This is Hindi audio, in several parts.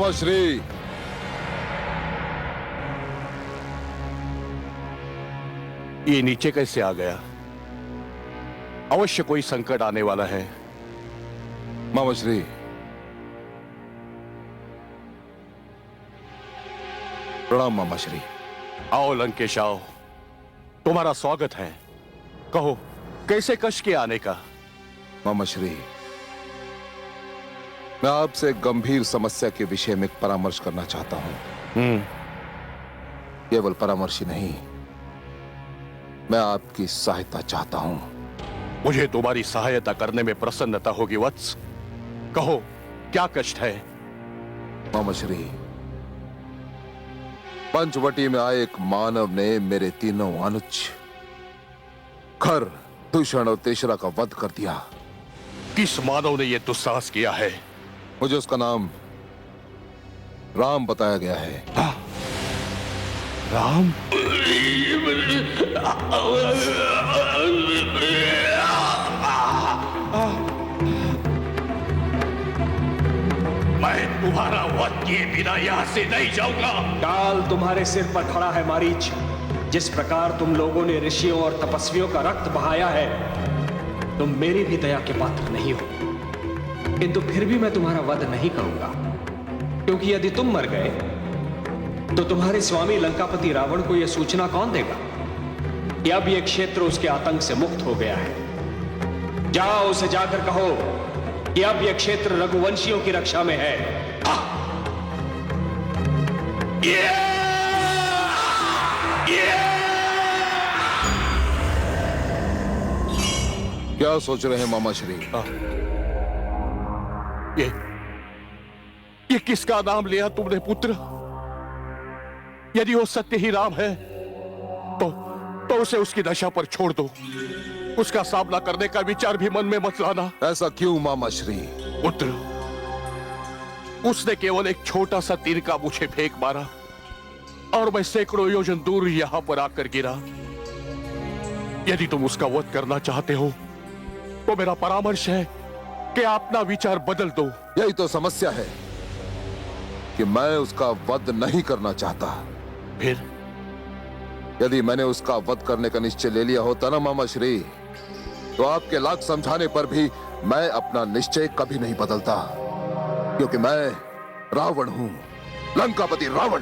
मामा श्री, ये नीचे कैसे आ गया? अवश्य कोई संकट आने वाला है। मामा श्री, प्रणाम मामा श्री। आओ लंकेश आओ, तुम्हारा स्वागत है। कहो कैसे कश के आने का? मामा श्री, मैं आपसे एक गंभीर समस्या के विषय में परामर्श करना चाहता हूं। केवल परामर्श ही नहीं, मैं आपकी सहायता चाहता हूं। मुझे तुम्हारी सहायता करने में प्रसन्नता होगी वत्स। कहो क्या कष्ट है? मामा श्री, पंचवटी में आए एक मानव ने मेरे तीनों अनुज खर, दूषण और तेसरा का वध कर दिया। किस मानव ने यह दुस्साहस किया है? मुझे उसका नाम राम बताया गया है। राम? मैं तुम्हारा वध किए बिना यहां से नहीं जाऊंगा। काल तुम्हारे सिर पर खड़ा है मारीच। जिस प्रकार तुम लोगों ने ऋषियों और तपस्वियों का रक्त बहाया है, तुम मेरी भी दया के पात्र नहीं हो। किंतु फिर भी मैं तुम्हारा वध नहीं करूंगा, क्योंकि यदि तुम मर गए तो तुम्हारे स्वामी लंकापति रावण को यह सूचना कौन देगा कि अब यह क्षेत्र उसके आतंक से मुक्त हो गया है। जाओ उसे जाकर कहो कि अब यह क्षेत्र रघुवंशियों की रक्षा में है। क्या सोच रहे हैं मामा श्री? ये किसका नाम लिया तुमने पुत्र? यदि वो सत्य ही राम है तो उसे उसकी दशा पर छोड़ दो। उसका सामना करने का विचार भी मन में मत लाना। ऐसा क्यों मामा श्री? पुत्र, उसने केवल एक छोटा सा तीर का मुझे फेंक मारा और मैं सैकड़ों योजन दूर यहां पर आकर गिरा। यदि तुम उसका वध करना चाहते हो तो मेरा परामर्श है कि अपना विचार बदल दो। यही तो समस्या है कि मैं उसका वध नहीं करना चाहता। फिर? यदि मैंने उसका वध करने का निश्चय ले लिया होता ना मामा श्री, तो आपके लाख समझाने पर भी मैं अपना निश्चय कभी नहीं बदलता, क्योंकि मैं रावण हूं, लंकापति रावण।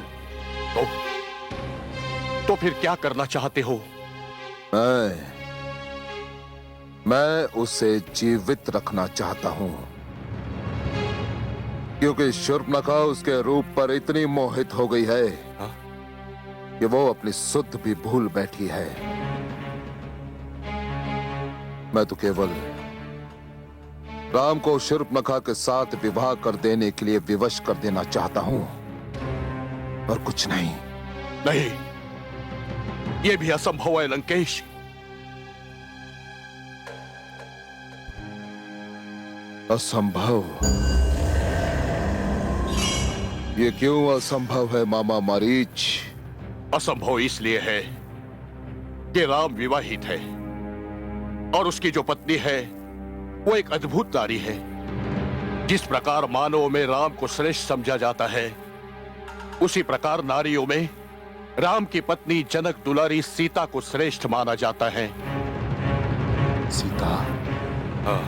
तो फिर क्या करना चाहते हो? मैं उसे जीवित रखना चाहता हूं, क्योंकि शूर्पणखा उसके रूप पर इतनी मोहित हो गई है कि वो अपनी सुध भी भूल बैठी है। मैं तो केवल राम को शूर्पणखा के साथ विवाह कर देने के लिए विवश कर देना चाहता हूं, और कुछ नहीं। नहीं, यह भी असंभव है लंकेश। असंभव? ये क्यों असंभव है मामा मारीच? असंभव इसलिए है कि राम विवाहित है और उसकी जो पत्नी है वो एक अद्भुत नारी है। जिस प्रकार मानवों में राम को श्रेष्ठ समझा जाता है, उसी प्रकार नारियों में राम की पत्नी जनक दुलारी सीता को श्रेष्ठ माना जाता है। सीता? हाँ।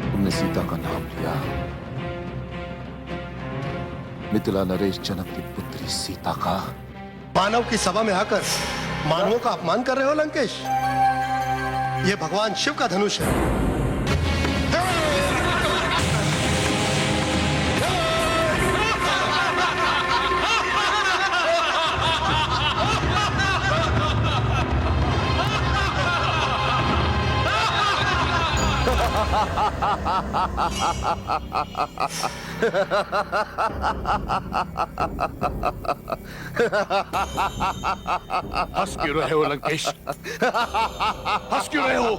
तुमने सीता का नाम लिया। मिथिला नरेश जनक की पुत्री सीता का? मानव की सभा में आकर मानवों का अपमान कर रहे हो लंकेश? ये भगवान शिव का धनुष है। हंस क्यों रहे हो लंकेश? हंस क्यों रहे हो?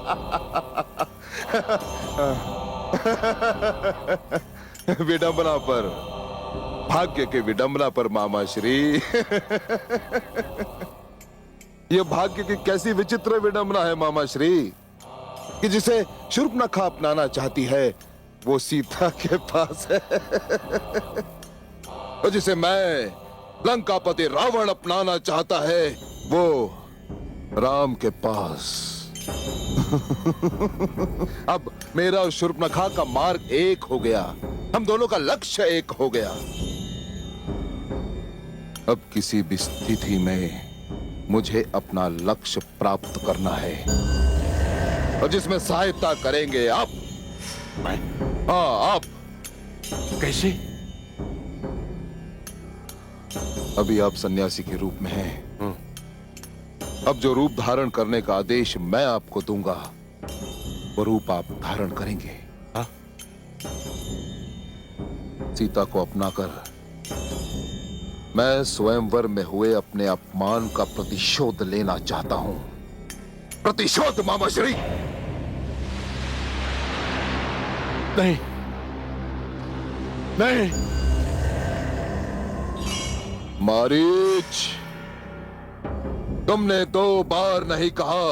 विडंबना पर, भाग्य के विडंबना पर मामा श्री। यह भाग्य की कैसी विचित्र विडंबना है मामा श्री, कि जिसे शूर्पणखा अपनाना चाहती है वो सीता के पास है और जिसे मैं लंकापति रावण अपनाना चाहता है वो राम के पास। अब मेरा और शूर्पणखा का मार्ग एक हो गया, हम दोनों का लक्ष्य एक हो गया। अब किसी भी स्थिति में मुझे अपना लक्ष्य प्राप्त करना है और जिसमें सहायता करेंगे आप। मैं? हाँ, आप। कैसे? अभी आप सन्यासी के रूप में हैं। अब जो रूप धारण करने का आदेश मैं आपको दूंगा वो रूप आप धारण करेंगे। हाँ? सीता को अपनाकर मैं स्वयंवर में हुए अपने अपमान का प्रतिशोध लेना चाहता हूं। प्रतिशोध मामाश्री। नहीं, नहीं। मारीच, तुमने 2 बार नहीं कहा,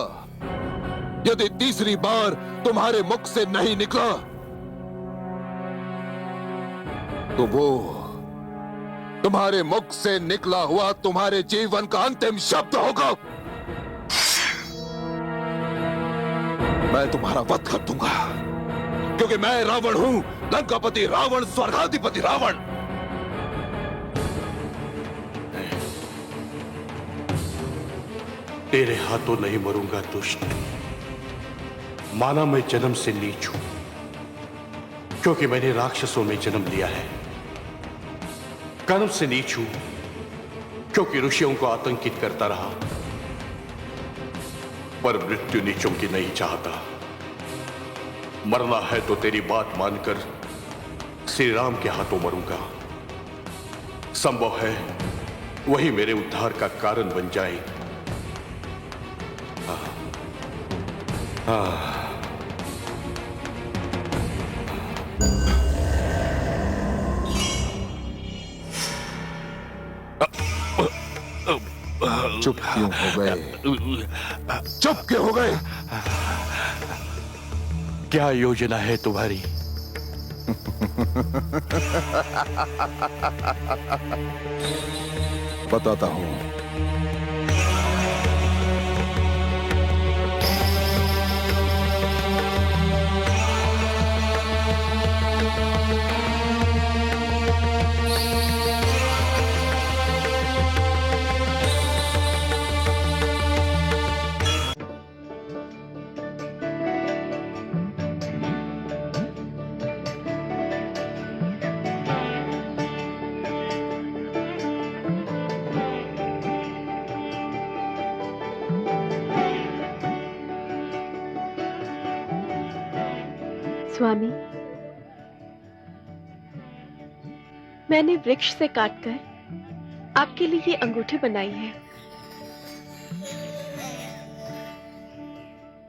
यदि तीसरी बार तुम्हारे मुख से नहीं निकला तो वो तुम्हारे मुख से निकला हुआ तुम्हारे जीवन का अंतिम शब्द होगा। मैं तुम्हारा वध कर दूंगा क्योंकि मैं रावण हूं, लंकापति रावण, स्वर्गाधिपति रावण। तेरे हाथों नहीं मरूंगा दुष्ट। माना मैं जन्म से नीच हूं क्योंकि मैंने राक्षसों में जन्म लिया है। कर्म से नीच हूं क्योंकि ऋषियों को आतंकित करता रहा, पर मृत्यु नीचों की नहीं चाहता। मरना है तो तेरी बात मानकर श्री राम के हाथों मरूंगा। संभव है वही मेरे उद्धार का कारण बन जाए। चुप क्यों हो गए? चुप क्यों हो गए? क्या योजना है तुम्हारी? बताता हूं। स्वामी, मैंने वृक्ष से काटकर आपके लिए ये अंगूठी बनाई है।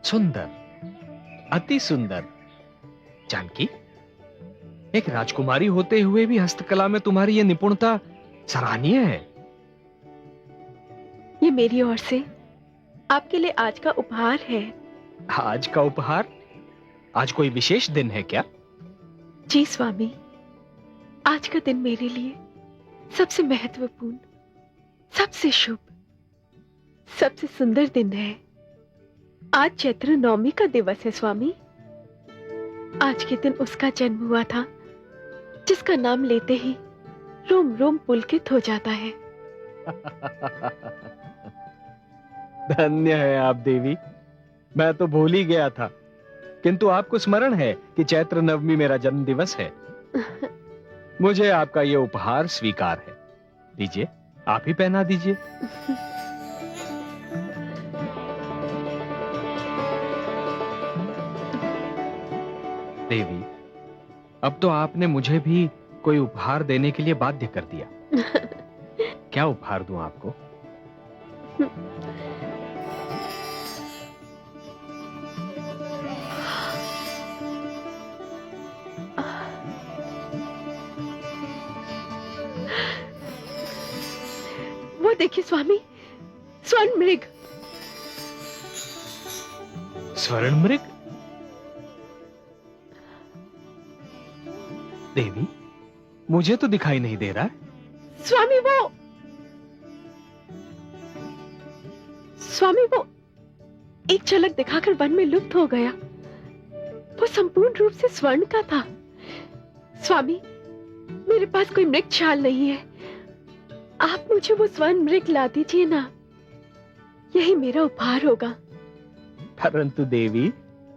सुंदर, अति सुंदर। जानकी, एक राजकुमारी होते हुए भी हस्तकला में तुम्हारी ये निपुणता सराहनीय है। ये मेरी ओर से आपके लिए आज का उपहार है। आज का उपहार? आज कोई विशेष दिन है क्या? जी स्वामी, आज का दिन मेरे लिए सबसे महत्वपूर्ण, सबसे शुभ, सबसे सुंदर दिन है। आज चैत्र नवमी का दिवस है स्वामी। आज के दिन उसका जन्म हुआ था जिसका नाम लेते ही रोम रोम पुलकित हो जाता है। धन्य है आप देवी, मैं तो भूल ही गया था, किंतु आपको स्मरण है कि चैत्र नवमी मेरा जन्म दिवस है। मुझे आपका यह उपहार स्वीकार है। दीजिए, आप ही पहना दीजिए। देवी, अब तो आपने मुझे भी कोई उपहार देने के लिए बाध्य कर दिया। क्या उपहार दूं आपको? वो देखिए स्वामी, स्वर्ण मृग। स्वर्ण मृग? देवी, मुझे तो दिखाई नहीं दे रहा है। स्वामी वो एक झलक दिखाकर वन में लुप्त हो गया। वो संपूर्ण रूप से स्वर्ण का था। स्वामी, मेरे पास कोई मृग छाल नहीं है। आप मुझे वो स्वर्ण मृग ला दीजिए ना, यही मेरा उपहार होगा। परंतु देवी,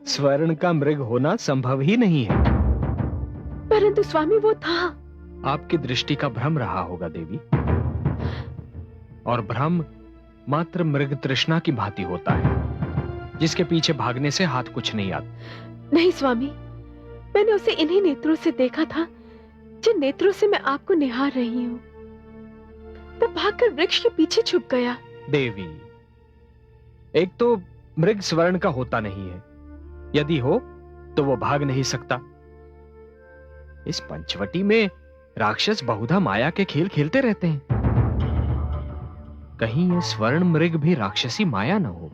स्वर्ण का मृग होना संभव ही नहीं है। परंतु स्वामी वो था। आपकी दृष्टि का भ्रम रहा होगा देवी, और भ्रम मात्र मृग तृष्णा की भांति होता है, जिसके पीछे भागने से हाथ कुछ नहीं आता। नहीं स्वामी, मैंने उसे इन्हीं नेत्रों से देखा था जिन नेत्रों से मैं आपको निहार रही हूँ। वो भागकर वृक्ष के पीछे छुप गया। देवी, एक तो मृग स्वर्ण का होता नहीं है, यदि हो तो वो भाग नहीं सकता। इस पंचवटी में राक्षस बहुधा माया के खेल खेलते रहते हैं। कहीं ये स्वर्ण मृग भी राक्षसी माया न हो।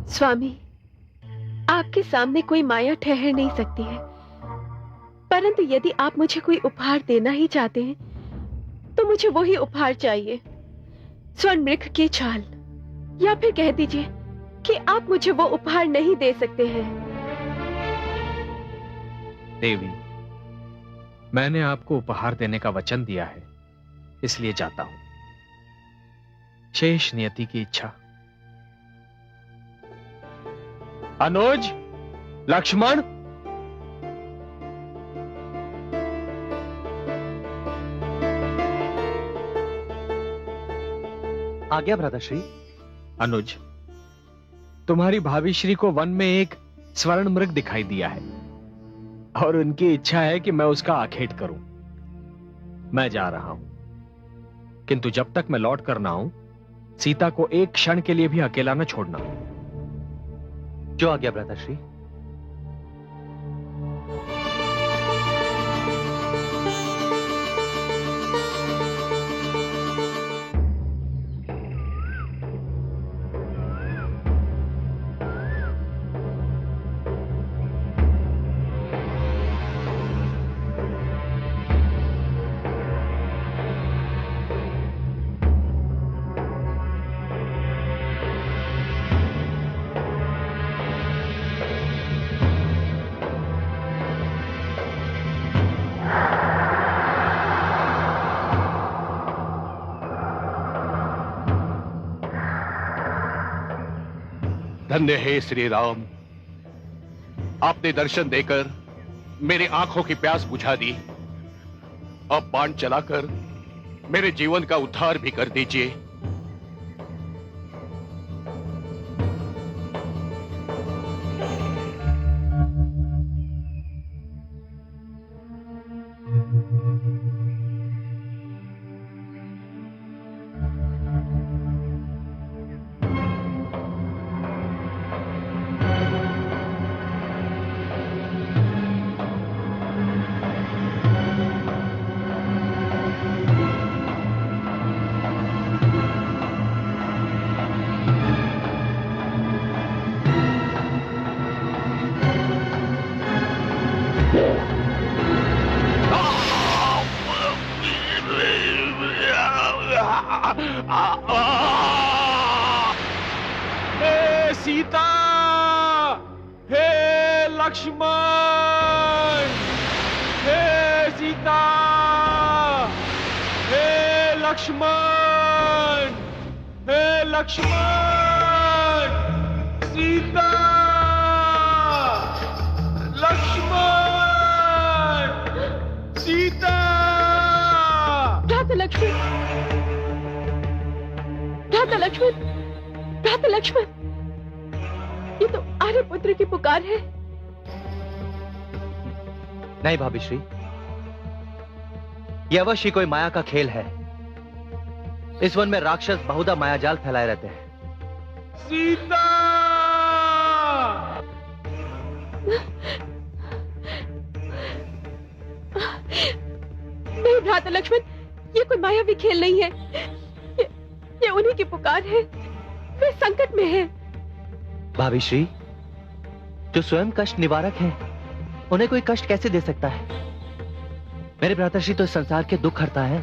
स्वामी, आपके सामने कोई माया ठहर नहीं सकती है, परंतु यदि आप मुझे कोई उपहार देना ही चाहते हैं तो मुझे वही उपहार चाहिए, स्वर्ण मृग की छाल। या फिर कह दीजिए कि आप मुझे वो उपहार नहीं दे सकते हैं। देवी, मैंने आपको उपहार देने का वचन दिया है, इसलिए जाता हूं। शेष नियति की इच्छा। अनुज, लक्ष्मण, आज्ञा भ्राताश्री। अनुज, तुम्हारी भाभी श्री को वन में एक स्वर्ण मृग दिखाई दिया है, और उनकी इच्छा है कि मैं उसका आखेट करूं। मैं जा रहा हूं, किंतु जब तक मैं लौट कर ना आऊं, सीता को एक क्षण के लिए भी अकेला न छोड़ना। जो आज्ञा भ्राताश्री। धन्य है श्री राम, आपने दर्शन देकर मेरी आंखों की प्यास बुझा दी। अब बाण चलाकर मेरे जीवन का उद्धार भी कर दीजिए। हे सीता, हे लक्ष्मण, हे सीता, हे लक्ष्मण, हे लक्ष्मण, सीता, लक्ष्मण, सीता। भ्राता लक्ष्मण, भ्राता लक्ष्मण, भ्राता लक्ष्मण, ये तो आर्यपुत्र की पुकार है। नहीं भाभी श्री, यह अवश्य ही कोई माया का खेल है। इस वन में राक्षस बहुधा मायाजाल फैलाए रहते हैं। सीता, नहीं भ्राता लक्ष्मण, ये कोई मायावी खेल नहीं है। ये उन्हीं की पुकार है। वे संकट में है। भाभी श्री, जो स्वयं कष्ट निवारक हैं, उन्हें कोई कष्ट कैसे दे सकता है? मेरे भ्राताश्री तो इस संसार के दुख हरता है,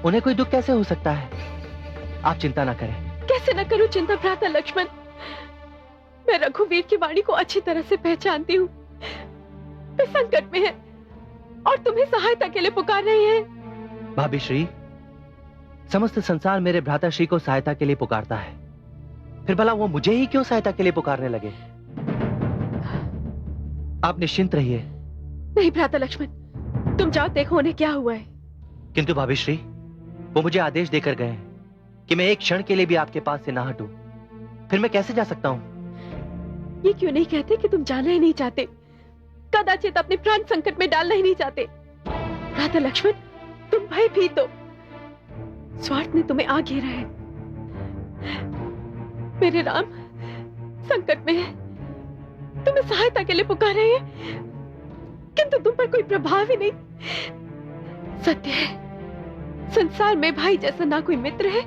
उन्हें कोई दुख कैसे हो सकता है? आप चिंता ना करें। कैसे न करूं चिंता भ्राता लक्ष्मण? मैं रघुवीर की वाणी को अच्छी तरह से पहचानती हूँ। वे संकट में है और तुम्हें सहायता के लिए पुकार रहे हैं। भाभी श्री, समस्त संसार मेरे भ्राताश्री को सहायता के लिए पुकारता है, फिर भला वो मुझे ही क्यों सहायता के लिए पुकारने लगे? आप निश्चिंत रहिए। नहीं भ्राता लक्ष्मण, तुम जाओ, देखो उन्हें क्या हुआ है। किंतु भाभी श्री, वो मुझे आदेश देकर गए हैं कि मैं एक क्षण के लिए भी आपके पास से ना हटूं। फिर मैं कैसे जा सकता हूं? ये क्यों नहीं कहते कि तुम जाना ही नहीं चाहते, कदाचित अपने प्राण संकट में डालना ही नहीं चाहते? भ्राता लक्ष्मण, तुम भयभीत हो, स्वार्थ ने तुम्हें आ घेरा है। मेरे राम संकट में है, तुम्हें सहायता के लिए पुकार रहे हैं, किंतु तुम पर कोई प्रभाव ही नहीं। सत्य है, संसार में भाई जैसा ना कोई मित्र है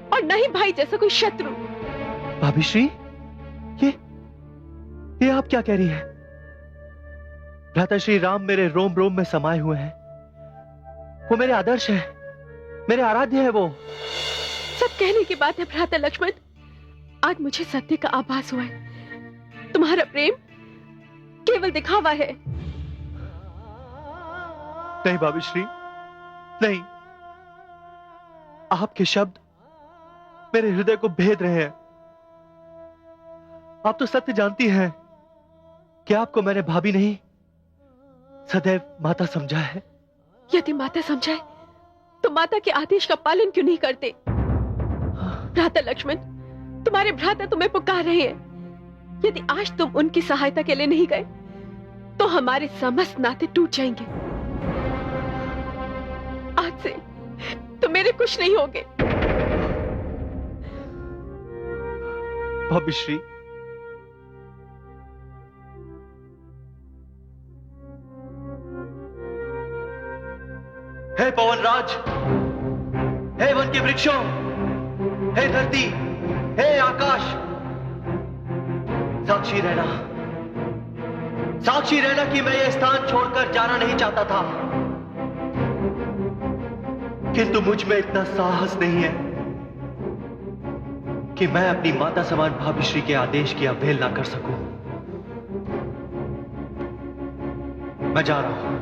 और ना ही भाई जैसा कोई शत्रु। भाभी श्री, ये आप क्या कह रही हैं? भ्राता श्री राम मेरे रोम रोम में समाये हुए हैं। वो मेरे आदर्श है, मेरे आराध्य है। वो सब कहने की बात है भ्राता लक्ष्मण। आज मुझे सत्य का आभास हुआ है। तुम्हारा प्रेम केवल दिखावा है। नहीं भाभी श्री, नहीं। आपके शब्द मेरे हृदय को भेद रहे हैं। आप तो सत्य जानती हैं कि आपको मैंने भाभी नहीं, सदैव माता समझा है। यदि माता समझाए तो माता के आदेश का पालन क्यों नहीं करते? भ्राता लक्ष्मण, तुम्हारे भ्राता तुम्हें पुकार रहे हैं। यदि आज तुम उनकी सहायता के लिए नहीं गए तो हमारे समस्त नाते टूट जाएंगे। आज से तुम मेरे कुछ नहीं होगे। भाभी श्री, हे पवनराज, हे वन के वृक्षों, हे धरती, हे आकाश, साक्षी रहना, साक्षी रहना कि मैं ये स्थान छोड़कर जाना नहीं चाहता था, किंतु मुझ में इतना साहस नहीं है कि मैं अपनी माता समान भाभी श्री के आदेश की अवहेलना कर सकूं। मैं जा रहा हूं।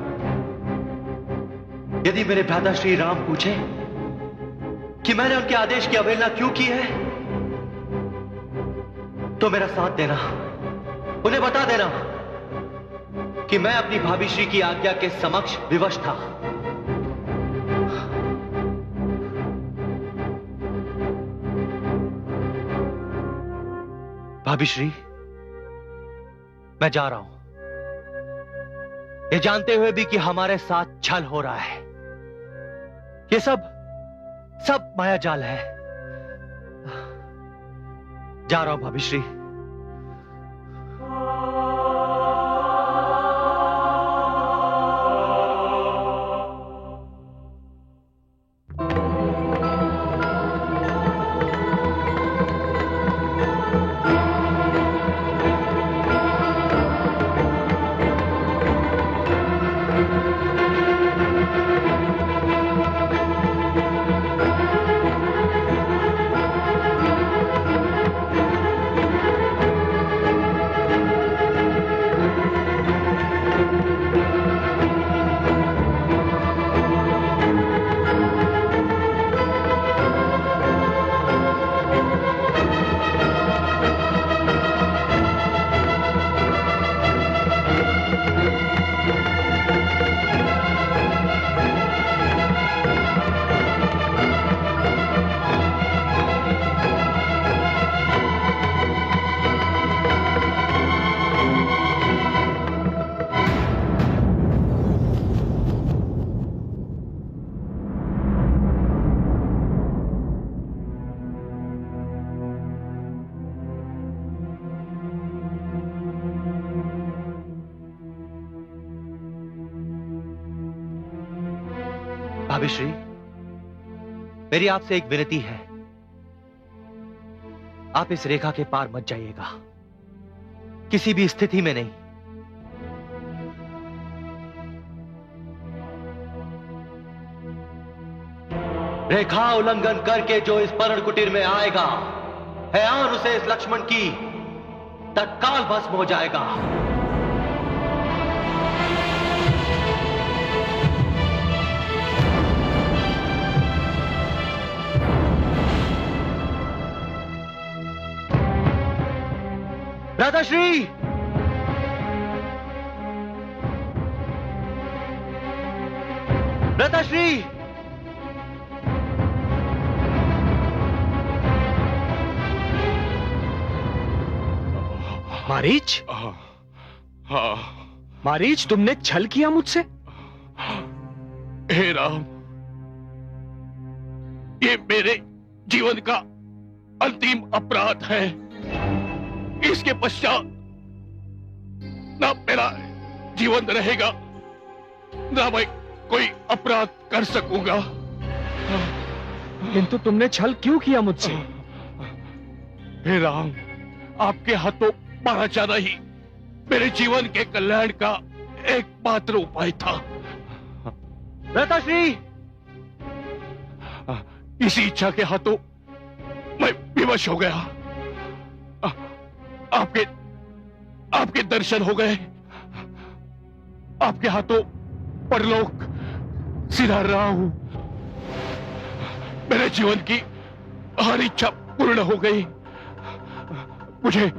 यदि मेरे भ्राता श्री राम पूछे कि मैंने उनके आदेश की अवहेलना क्यों की है, तो मेरा साथ देना, उन्हें बता देना कि मैं अपनी भाभी श्री की आज्ञा के समक्ष विवश था। भाभी श्री, मैं जा रहा हूं, ये जानते हुए भी कि हमारे साथ छल हो रहा है। ये सब माया जाल है। जा रहा हूं भाभी श्री। भाभी श्री, मेरी आपसे एक विनती है, आप इस रेखा के पार मत जाइएगा, किसी भी स्थिति में नहीं। रेखा उल्लंघन करके जो इस पर्ण कुटीर में आएगा है और उसे इस लक्ष्मण की तत्काल भस्म हो जाएगा। राधाश्री, राधाश्री, मारीच, हाँ। मारीच, तुमने छल किया मुझसे? हे राम, ये मेरे जीवन का अंतिम अपराध है। इसके पश्चात ना मेरा जीवन रहेगा, ना मैं कोई अपराध कर सकूंगा। किंतु तुमने छल क्यों किया मुझसे? हे राम, आपके हाथों मारा जाना ही मेरे जीवन के कल्याण का एकमात्र उपाय था। राधाश्री, इसी इच्छा के हाथों मैं विवश हो गया। आपके दर्शन हो गए। आपके हाथों परलोक सिधार रहा हूं। मेरे जीवन की हर इच्छा पूर्ण हो गई। मुझे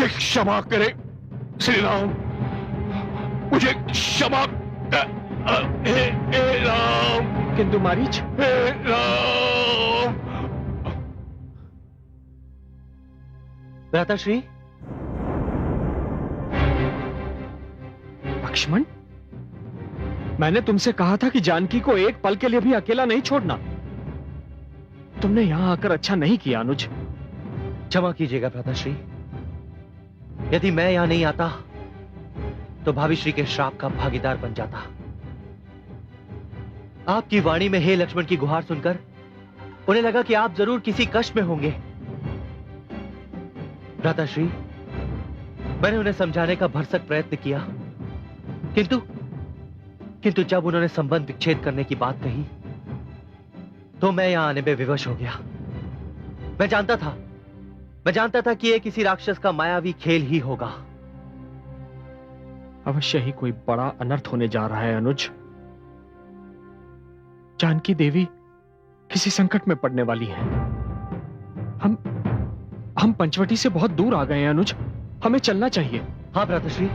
क्षमा करे श्री राम, मुझे क्षमा हे राम। किंतु मारीच, हे राम। राधाश्री, लक्ष्मण, मैंने तुमसे कहा था कि जानकी को एक पल के लिए भी अकेला नहीं छोड़ना। तुमने यहां आकर अच्छा नहीं किया अनुज। क्षमा कीजिएगा भ्राताश्री, यदि मैं यहां नहीं आता तो भाभी के श्राप का भागीदार बन जाता। आपकी वाणी में हे लक्ष्मण की गुहार सुनकर उन्हें लगा कि आप जरूर किसी कष्ट में होंगे। भ्राताश्री, मैंने उन्हें समझाने का भरसक प्रयत्न किया, किंतु जब उन्होंने संबंध विच्छेद करने की बात कही तो मैं यहां आने में विवश हो गया। मैं जानता था कि यह किसी राक्षस का मायावी खेल ही होगा। अवश्य ही कोई बड़ा अनर्थ होने जा रहा है अनुज। जानकी देवी किसी संकट में पड़ने वाली है। हम पंचवटी से बहुत दूर आ गए हैं अनुज, हमें चलना चाहिए। हाँ भ्राताश्री।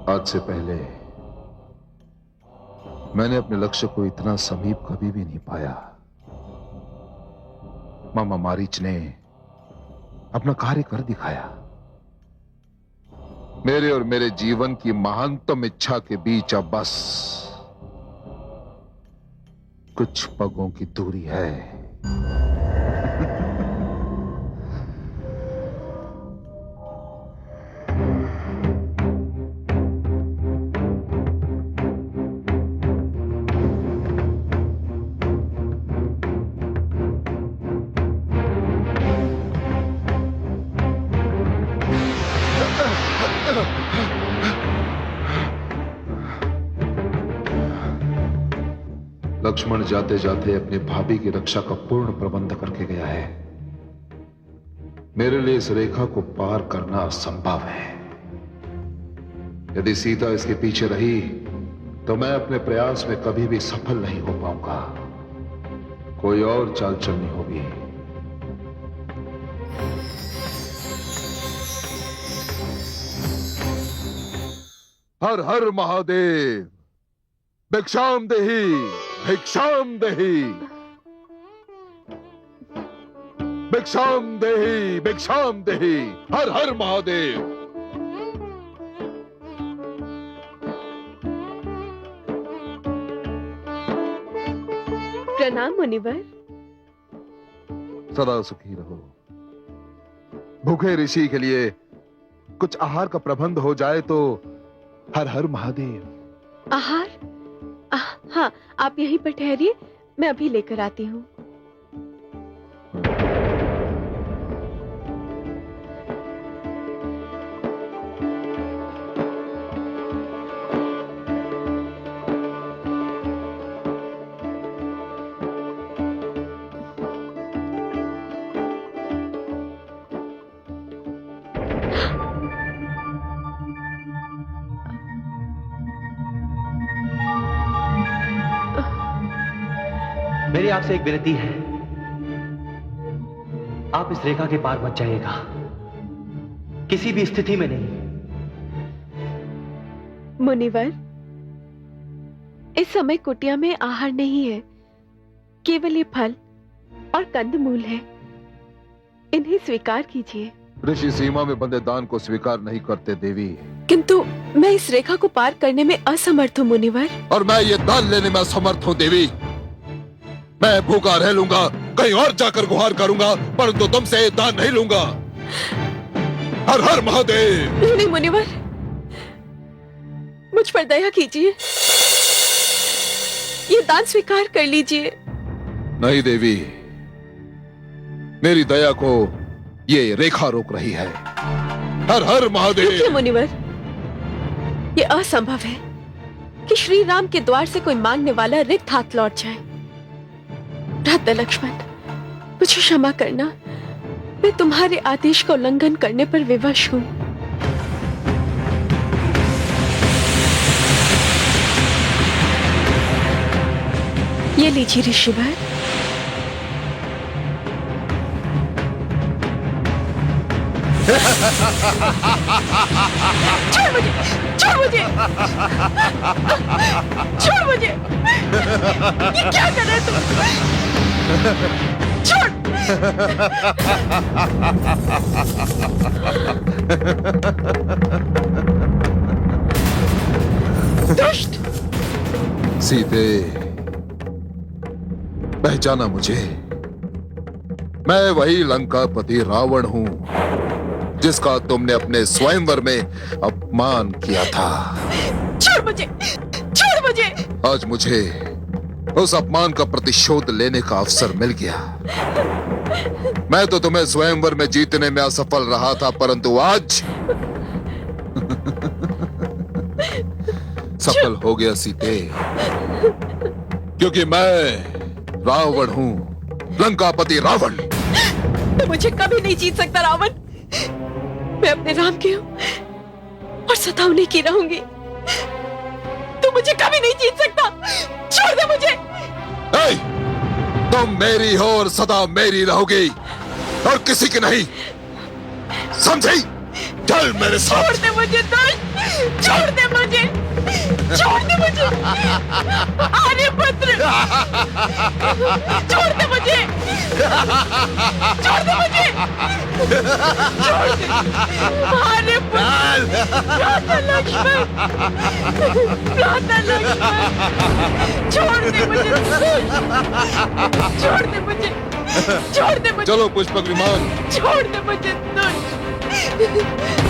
आज से पहले मैंने अपने लक्ष्य को इतना समीप कभी भी नहीं पाया। मामा मारीच ने अपना कार्य कर दिखाया। मेरे और मेरे जीवन की महानतम इच्छा के बीच अब बस कुछ पगों की दूरी है। लक्ष्मण जाते जाते अपनी भाभी की रक्षा का पूर्ण प्रबंध करके गया है। मेरे लिए इस रेखा को पार करना असंभव है। यदि सीता इसके पीछे रही तो मैं अपने प्रयास में कभी भी सफल नहीं हो पाऊंगा। कोई और चाल चलनी होगी। हर हर महादेव, भिक्षाम देहि, भिक्षाम देहि, भिक्षाम देहि, भिक्षाम देहि। हर हर महादेव। प्रणाम मुनिवर। सदा सुखी रहो। भूखे ऋषि के लिए कुछ आहार का प्रबंध हो जाए तो हर हर महादेव। आहार? हाँ, आप यहीं पर ठहरिए, मैं अभी लेकर आती हूँ। मेरी आपसे एक विनती है, आप इस रेखा के पार मत जाइएगा, किसी भी स्थिति में नहीं। मुनिवर, इस समय कुटिया में आहार नहीं है, केवल ये फल और कंदमूल है, इन्हें स्वीकार कीजिए। ऋषि सीमा में बंधे दान को स्वीकार नहीं करते देवी। किंतु मैं इस रेखा को पार करने में असमर्थ हूँ मुनिवर। और मैं ये दान लेने में असमर्थ हूँ देवी। मैं भूखा रह लूंगा, कहीं और जाकर गुहार करूंगा, परंतु तुमसे ये दान नहीं लूंगा। हर हर महादेव। नहीं मुनिवर, मुझ पर दया कीजिए, ये दान स्वीकार कर लीजिए। नहीं देवी, मेरी दया को ये रेखा रोक रही है। हर हर महादेव। रुकिए मुनिवर, ये असंभव है कि श्री राम के द्वार से कोई मांगने वाला रिक्त हाथ लौट जाए। भ्राता लक्ष्मण, मुझे क्षमा करना, मैं तुम्हारे आदेश का उल्लंघन करने पर विवश हूं। ये लीजिए ऋषिवर। छोड़ मुझे, छोड़ मुझे, छोड़ मुझे। ये क्या कर रहे तुम? छोड़। दुष्ट। सीते, पहचाना मुझे? मैं वही लंकापति रावण हूं जिसका तुमने अपने स्वयंवर में अपमान किया था। छोड़ मुझे, छोड़ मुझे। आज मुझे उस अपमान का प्रतिशोध लेने का अवसर मिल गया। मैं तो तुम्हें स्वयंवर में जीतने में असफल रहा था, परंतु आज सफल हो गया सीते, क्योंकि मैं रावण हूं, लंकापति रावण। तो मुझे कभी नहीं जीत सकता रावण। मैं अपने राम की हूं और सदा उन्हीं की रहूंगी। तू मुझे कभी नहीं जीत सकता। छोड़ दे मुझे। ए, तुम मेरी हो और सदा मेरी रहोगी और किसी की नहीं, समझी? चल मेरे साथ। छोड़ दे मुझे दुष्ट, छोड़ दे मुझे, छोड़ दे मुझे। आर्यपुत्र, छोड़ दे मुझे, छोड़ दे मुझे, छोड़ दे। आर्यपुत्र, भ्राता लक्ष्मण, भ्राता लक्ष्मण, छोड़ दे मुझे, छोड़ दे मुझे, छोड़ दे मुझे। चलो पुष्पक विमान। छोड़ दे मुझे दुष्ट।